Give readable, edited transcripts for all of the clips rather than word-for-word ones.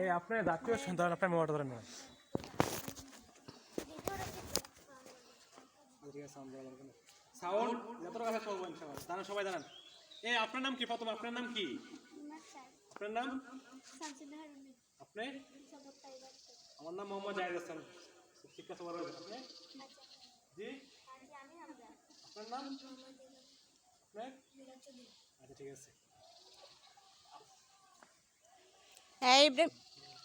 এই আপনার জাতীয় ধরেন আপনার মোবাইলটা ধরেন না। সাউন্ড যতটা কথা সবাই জানান, সবাই জানান। এই আপনার নাম কি? প্রথম আপনার নাম কি? আপনার নাম? আপনি? আমার নাম মোহাম্মদ জাহিদ হাসান। শিক্ষা সবার আপনি? জি আপনার নাম? আপনার? আচ্ছা ঠিক আছে। এই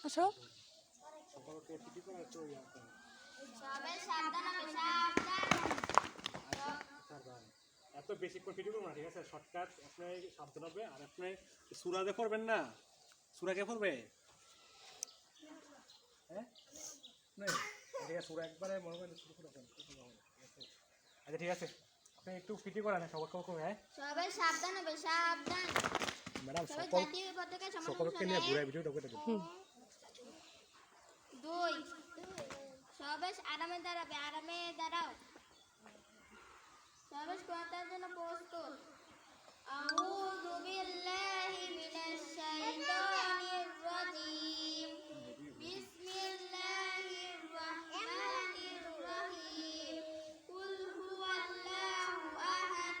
আসো সকলকে ছুটি করার তো সবাই সাবধান হবে, সাবধান। এত বেশি করে ভিডিও করবো না, ঠিক আছে? শর্টকাট আপনি সাবধান হবে। আর আপনি সুরাতে পড়বেন না, সুরা কে পড়বে? হ্যাঁ ঠিক আছে, সুরা একবারে মনে করেন শুরু করবেন। আচ্ছা ঠিক আছে, আপনি একটু ভিডিও করেন সকলকে। হ্যাঁ সবাই সাবধান হবে, সাবধান। ম্যাডাম, সবাই সকল জাতীয় পতাকা সকলকে নিয়ে ঘুরে ভিডিওটা করে দেবেন। 2 সবাই আরামে দাঁড়াবে, আরামে দাঁড়াও। সবাই কথার জন্য প্রস্তুত। আউযু বিল্লাহি মিনাশ শাইতানির রাজীম। বিসমিল্লাহির রাহমানির রহিম। কুল হুয়াল্লাহু আহাদ,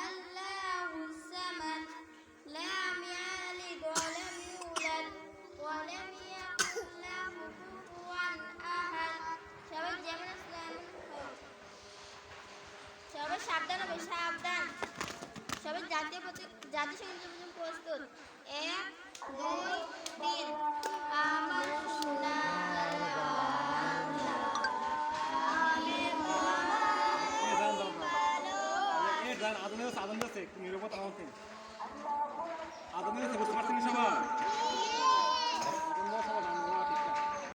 আল্লাহুস সামাদ, লাম ইয়ালিদ ওয়া লাম ইউলাদ ওয়া লাম ইয়াকুল লাহু কুফুওয়ান আহাদ। সবাই যেমন ইসলাম হোক। সবাই সাবধান হবে, সাবধান। সবাই জাতীয় সঙ্গীতের জন্য প্রস্তুত। 1 2 3 আমার সোনার বাংলা, আমের আদন আছে, একটু নিরাপত্তা